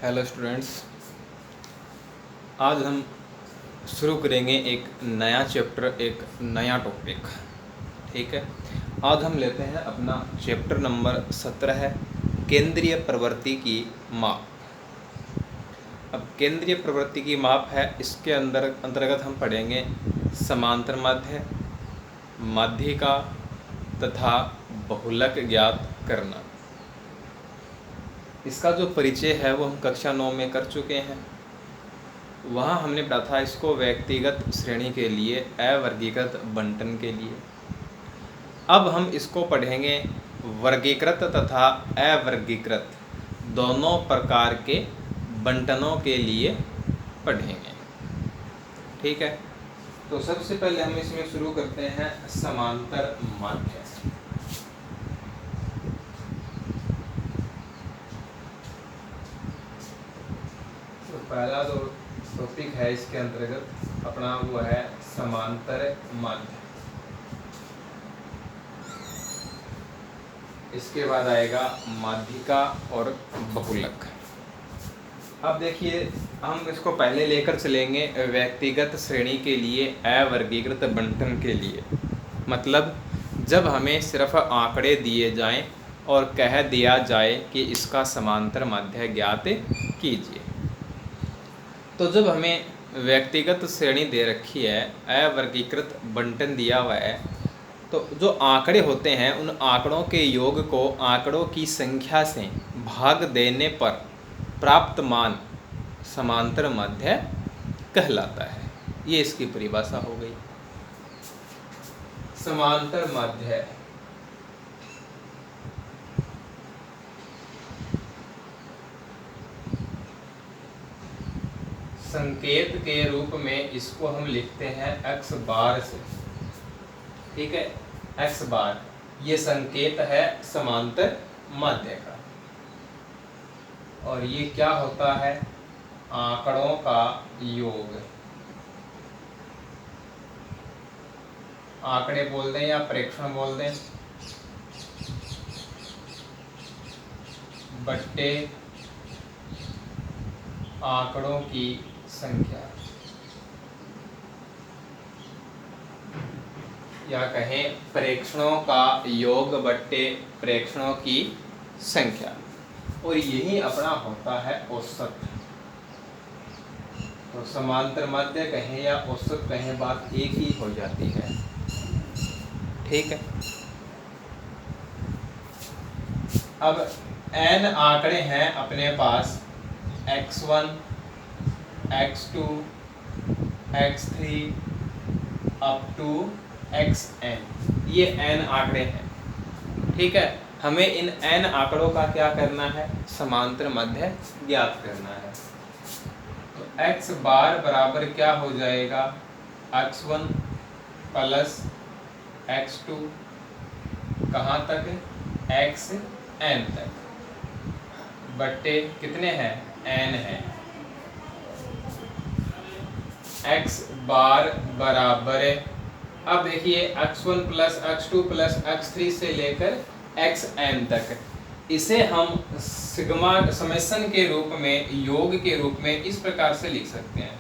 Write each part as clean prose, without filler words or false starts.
Hello students, आज हम शुरू करेंगे एक नया चैप्टर, एक नया टॉपिक। ठीक है, आज हम लेते हैं अपना चैप्टर नंबर 17 है केंद्रीय प्रवृत्ति की माप। अब केंद्रीय प्रवृत्ति की माप है, इसके अंतर्गत हम पढ़ेंगे समांतर माध्य, माध्यिका तथा बहुलक ज्ञात करना। इसका जो परिचय है वो हम कक्षा 9 में कर चुके हैं। वहाँ हमने पढ़ा था इसको व्यक्तिगत श्रेणी के लिए, अवर्गीकृत बंटन के लिए। अब हम इसको पढ़ेंगे वर्गीकृत तथा अवर्गीकृत दोनों प्रकार के बंटनों के लिए पढ़ेंगे। ठीक है, तो सबसे पहले हम इसमें शुरू करते हैं समांतर माध्य। पहला जो टॉपिक है इसके अंतर्गत अपना वो है समांतर माध्य। इसके बाद आएगा माध्यिका और बहुलक। अब देखिए, हम इसको पहले लेकर चलेंगे व्यक्तिगत श्रेणी के लिए, अवर्गीकृत बंटन के लिए। मतलब जब हमें सिर्फ आंकड़े दिए जाएं और कह दिया जाए कि इसका समांतर माध्य ज्ञात कीजिए। तो जब हमें व्यक्तिगत श्रेणी दे रखी है, अवर्गीकृत बंटन दिया हुआ है, तो जो आंकड़े होते हैं उन आंकड़ों के योग को आंकड़ों की संख्या से भाग देने पर प्राप्त मान समांतर माध्य कहलाता है। ये इसकी परिभाषा हो गई। समांतर माध्य संकेत के रूप में इसको हम लिखते हैं x बार से। ठीक है, x बार ये संकेत है समांतर माध्य का। और ये क्या होता है? आंकड़ों का योग। आंकड़े बोल दें या प्रेक्षण बोल दें, बट्टे आंकड़ों की संख्या, या कहें प्रेक्षणों का योग बट्टे प्रेक्षणों की संख्या। और यही अपना होता है औसत। तो समांतर माध्य कहें या औसत कहें, बात एक ही हो जाती है। ठीक है, अब n आंकड़े हैं अपने पास, x1, x2, x3 up to xn। ये n आंकड़े हैं। ठीक है, हमें इन n आंकड़ों का क्या करना है? समांतर माध्य ज्ञात करना है। तो x बार बराबर क्या हो जाएगा? x1 प्लस x2 कहाँ तक? xn तक, बट्टे कितने हैं? n है। x बार बराबर, अब देखिए x1 plus x2 plus x3 से लेकर xn तक, इसे हम सिग्मा समेशन के रूप में, योग के रूप में इस प्रकार से लिख सकते हैं।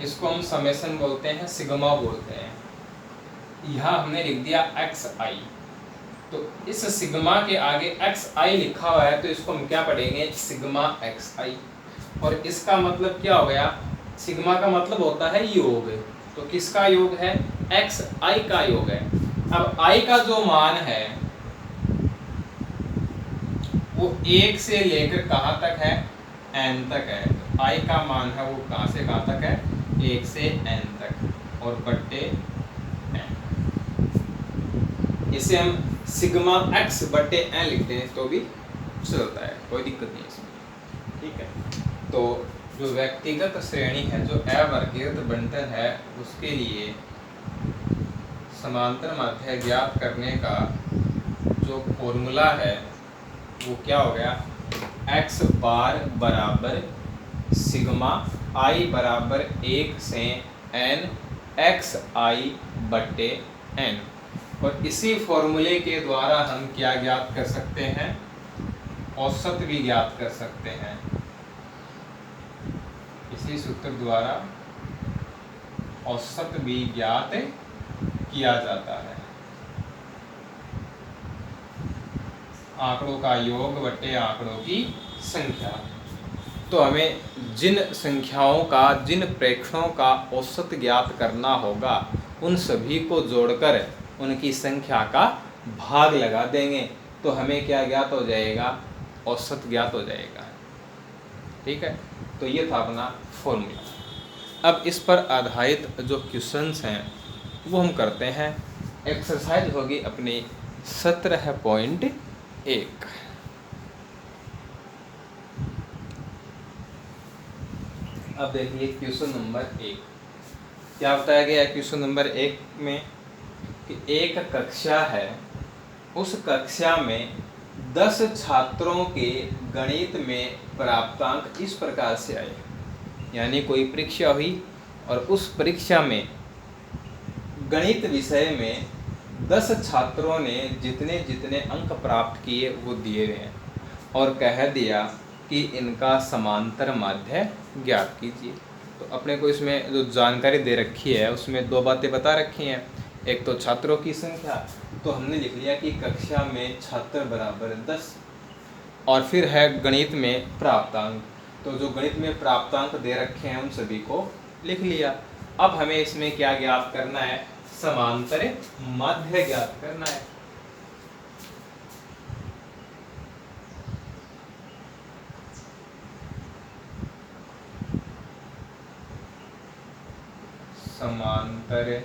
इसको हम समेशन बोलते हैं, सिग्मा बोलते हैं। यहाँ हमने लिख दिया xi, तो इस सिग्मा के आगे xi लिखा हुआ है, तो इसको हम क्या पढ़ेंगे? Sigma xi। और इसका मतलब क्या हो गया? सिग्मा का मतलब होता है योग। तो किसका योग है? xi का योग है। अब i का जो मान है वो 1 से लेकर कहाँ तक है? n तक है। तो i का मान है वो कहाँ से कहाँ तक है? 1 से n तक, और बट्टे n। इसे हम सिग्मा x बट्टे n लिखते हैं तो भी चलता है, कोई दिक्कत नहीं इसमें। ठीक है, तो जो व्यक्तिगत श्रेणी है, जो अवर्गीकृत बंटन है, उसके लिए समांतर माध्य ज्ञात करने का जो फॉर्मूला है वो क्या हो गया? x बार बराबर सिग्मा i बराबर 1 से n xi बट्टे n। और इसी फॉर्मूले के द्वारा हम क्या ज्ञात कर सकते हैं, औसत भी ज्ञात कर सकते हैं। इसी सूत्र द्वारा औसत भी ज्ञात किया जाता है। आंकड़ों का योग बटे आंकड़ों की संख्या। तो हमें जिन संख्याओं का, जिन प्रेक्षणों का औसत ज्ञात करना होगा, उन सभी को जोड़कर उनकी संख्या का भाग लगा देंगे तो हमें क्या ज्ञात हो जाएगा, औसत ज्ञात हो जाएगा। ठीक है, तो ये था अपना फॉर्मूला। अब इस पर आधारित जो क्वेश्चंस हैं वो हम करते हैं। एक्सरसाइज होगी अपनी 17.1। अब देखिए क्वेश्चन नंबर 1 क्या बताया गया है। क्वेश्चन नंबर 1 में कि एक कक्षा है, उस कक्षा में 10 छात्रों के गणित में प्राप्तांक इस प्रकार से आए। यानी कोई परीक्षा हुई और उस परीक्षा में गणित विषय में 10 छात्रों ने जितने जितने अंक प्राप्त किए वो दिए गए और कह दिया कि इनका समांतर माध्य ज्ञात कीजिए। तो अपने को इसमें जो जानकारी दे रखी है उसमें दो बातें बता रखी हैं। एक तो छात्रों की संख्या, तो हमने लिख लिया कि कक्षा में छात्र बराबर 10, और फिर है गणित में प्राप्तांक। तो जो गणित में प्राप्तांक दे रखे हैं उन सभी को लिख लिया। अब हमें इसमें क्या ज्ञात करना है, समांतर माध्य ज्ञात करना है। समांतर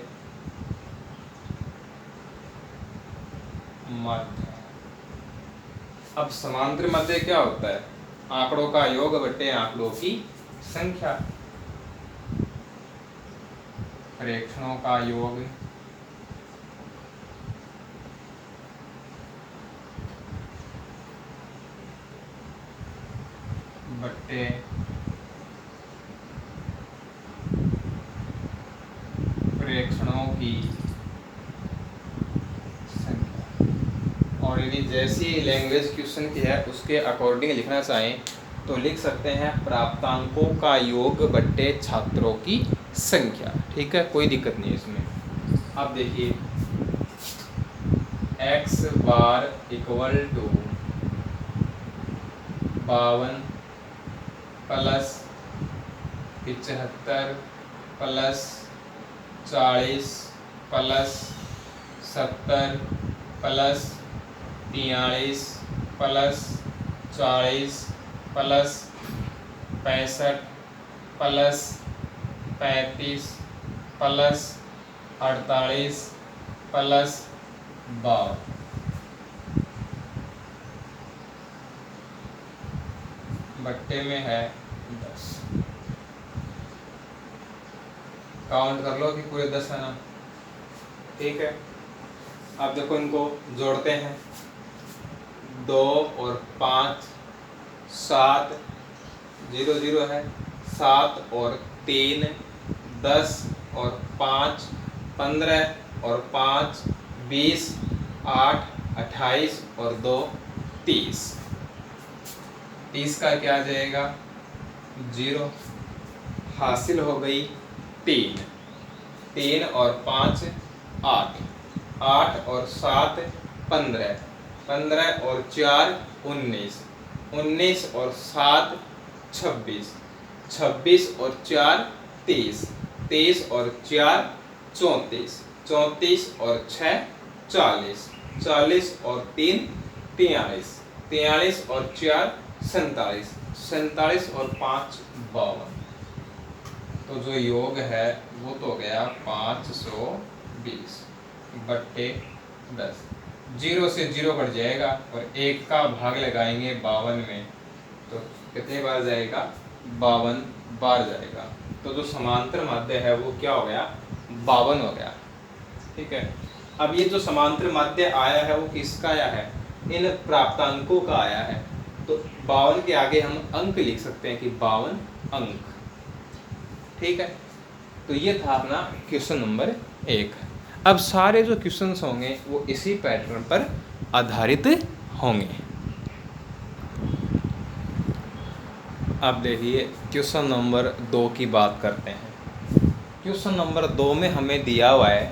माध्य। अब समांतर माध्य क्या होता है, आंकड़ों का योग बटे आंकड़ों की संख्या। प्रेक्षणों का योग बटे प्रेक्षणों की संख्या। और यदि जैसी लैंग्वेज क्वेश्चन की है उसके अकॉर्डिंग लिखना चाहें तो लिख सकते हैं प्राप्तांकों का योग बटे छात्रों की संख्या। ठीक है, कोई दिक्कत नहीं है इसमें। अब देखिए x bar equal to 52 plus 75 plus 40 plus 70 plus 43 plus 40 plus 65 plus 35 plus 48 plus 52 बट्टे में है 10। काउंट कर लो कि पूरे 10 है ना। ठीक है, अब देखो इनको जोड़ते हैं। 2 और 5 7 0 0 है। 7 और 3 10 और 5 15 और 5 20 8 28 और 2 30। 30 का क्या आ जाएगा 0। हासिल हो गई 3। 3 और 5 8। 8 और 7 15। 15 और 4 19। 19 और 7 26। 26 और 4 30। 30 और 4 34। 34 और 6 40। 40 और 3 43। 43 और 4 47। 47 और 5 52। तो जो योग है वो तो गया 520 बट्टे 10। 0 से 0 कट जाएगा और 1 का भाग लगाएंगे 52 में तो कितने बार जाएगा 52 बार जाएगा। तो जो समांतर माध्य है वो क्या हो गया 52 हो गया। ठीक है, अब ये जो समांतर माध्य आया है वो किसका आया है, इन प्राप्तांकों का आया है। तो 52 के आगे हम अंक लिख सकते हैं कि 52 अंक। ठीक है, तो ये था अपना क्वेश्चन नंबर 1। अब सारे जो क्वेश्चंस होंगे वो इसी पैटर्न पर आधारित होंगे। अब देखिए क्वेश्चन नंबर 2 की बात करते हैं। क्वेश्चन नंबर 2 में हमें दिया हुआ है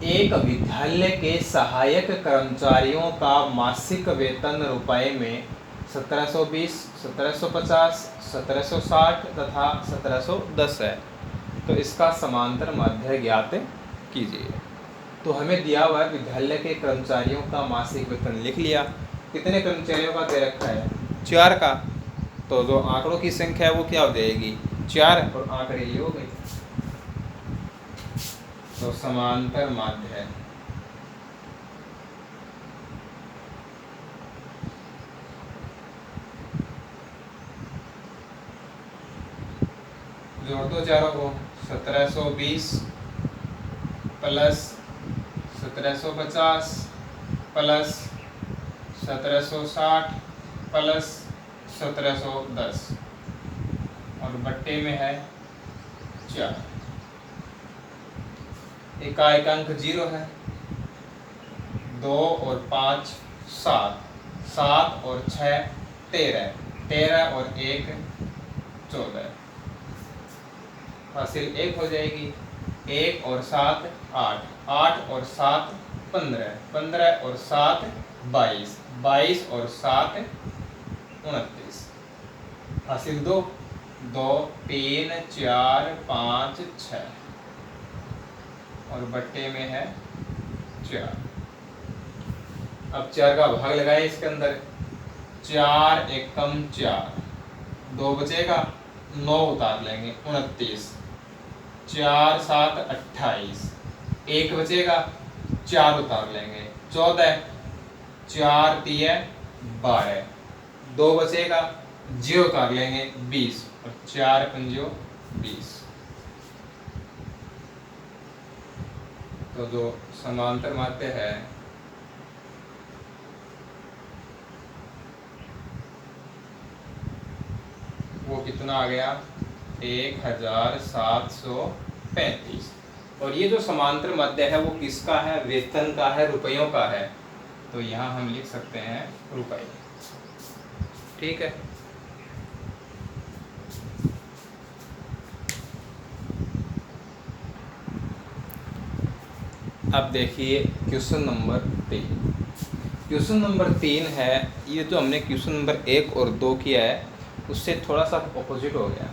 एक विद्यालय के सहायक कर्मचारियों का मासिक वेतन रुपए में 1720, 1750, 1760 तथा 1710 है। तो इसका समांतर माध्य ज्ञात कीजिए। तो हमें दिया हुआ है विद्यालय के कर्मचारियों का मासिक वेतन लिख लिया। कितने कर्मचारियों का दे रखा है? 4 का। तो जो आंकड़ों की संख्या है वो क्या हो जाएगी? 4 और आंकड़े ये हो गए। तो समांतर माध्य है। जोड़ दो चारों को। 1720 प्लस 1750 प्लस 1760 प्लस 1710 और बट्टे में है 4। इकाई अंक 0 है। 2 और 5 7, 7 और 6 13, 13 और 1 14। हासिल 1 हो जाएगी। 1 और 7 8, 8 और 7 15, 15 और 7 22, 22 और 7 29। हासिल 2 2 3 4 5 6 और बट्टे में है 4। अब 4 का भाग लगाएं इसके अंदर। 4 एकम 4, 2 बचेगा, 9 उतार लेंगे 29, 4 7 28, 1 बचेगा, 4 उतार लेंगे 14, 4 3 12, 2 बचेगा, 0 उतार लेंगे 20 और 4 पंजो 20। तो जो समांतर माध्य है वो कितना आ गया? 1735। और ये जो समांतर माध्य है वो किसका है? वेतन का है, रुपयों का है। तो यहाँ हम लिख सकते हैं रुपये। ठीक है। अब देखिए क्वेश्चन नंबर 3। क्वेश्चन नंबर 3 है, ये जो हमने क्वेश्चन नंबर 1 और 2 किया है उससे थोड़ा सा ऑपोजिट हो गया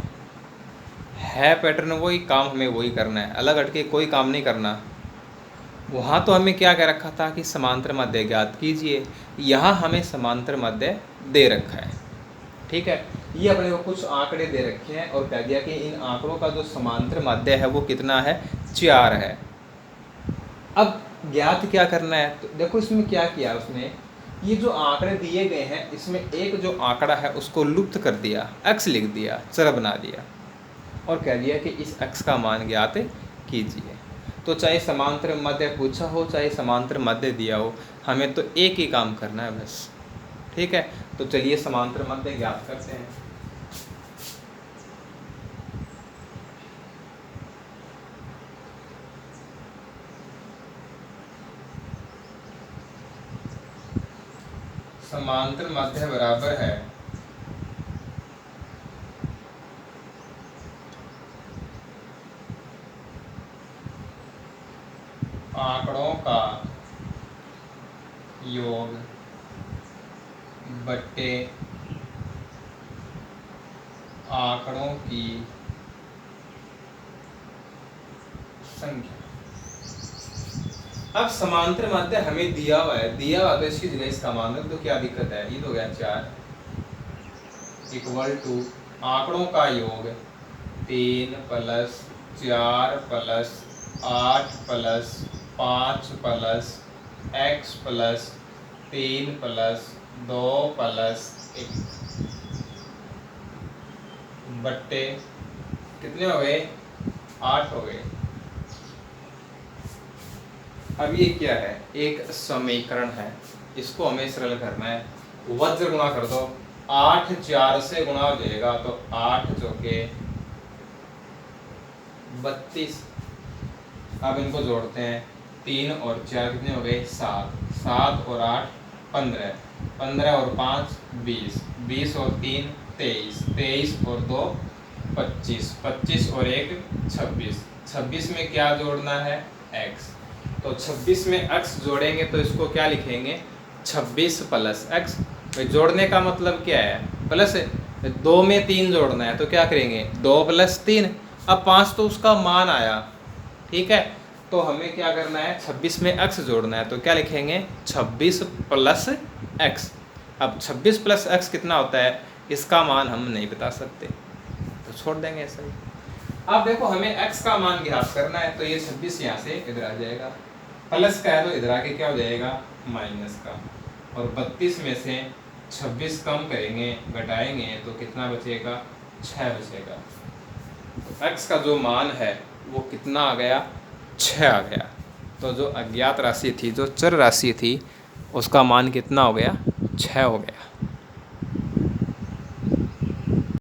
है। पैटर्न वही, काम हमें वही करना है, अलग हटके कोई काम नहीं करना। वहाँ तो हमें क्या कह रखा था कि समांतर माध्य ज्ञात कीजिए। यहाँ हमें समांतर माध्य दे रखा है। ठीक है। ये अपने को कुछ आंकड़े दे रखे हैं और कह दिया कि इन आंकड़ों का जो समांतर माध्य है वो कितना है? 4 है। अब ज्ञात क्या करना है? तो देखो इसमें क्या किया उसने, ये जो आंकड़े दिए गए हैं इसमें एक जो आंकड़ा है उसको लुप्त कर दिया, x लिख दिया, चर बना दिया और कह दिया कि इस x का मान ज्ञात कीजिए। तो चाहे समांतर माध्य पूछा हो चाहे समांतर माध्य दिया हो, हमें तो एक ही काम करना है बस। ठीक है। तो चलिए समांतर माध्य ज्ञात करते हैं। समांतर माध्य बराबर है आंकड़ों का योग बट्टे आंकड़ों की संख्या। अब समांतर माध्य हमें दिया हुआ है, दिया हुआ तो इसकी जगह इसका मान रख दो, क्या दिक्कत है? ये तो हो गया 4 इक्वल टू आंकड़ों का योग 3 plus 4 plus 8 plus 5 plus x plus 3 plus 2 plus 1 बट्टे कितने हो गए? 8 हो गए। अब ये क्या है? एक समीकरण है, इसको हमें सरल करना है। वज्र गुणा कर दो, 8 4 से गुणा हो जाएगा तो 8 चौके 32। अब इनको जोड़ते हैं, 3 और 4 कितने हो गए 7, 7 और 8 15, 15 और 5 20, 20 और 3 23, 23 और 2 25, 25 और 1 26, 26 में क्या जोड़ना है x। तो 26 में x जोड़ेंगे तो इसको क्या लिखेंगे 26 प्लस x। भाई जोड़ने का मतलब क्या है प्लस है, 2 में 3 जोड़ना है तो क्या करेंगे 2 + 3। अब 5 तो उसका मान आया, ठीक है, तो हमें क्या करना है 26 में x जोड़ना है तो क्या लिखेंगे 26 प्लस x। अब 26 प्लस x कितना होता है इसका मान हम नहीं बता सकते तो छोड़ देंगे ऐसा ही। अब देखो हमें x का मान ज्ञात करना है तो ये 26 यहाँ से इधर आ जाएगा, प्लस का है तो इधर आके क्या हो जाएगा माइनस का, और 32 में से 26 कम करेंगे घटाएंगे तो कितना बचेगा 6 बचेगा। तो x का जो मान है वो कितना आ गया 6 आ गया। तो जो अज्ञात राशि थी, जो चर राशि थी, उसका मान कितना हो गया 6 हो गया।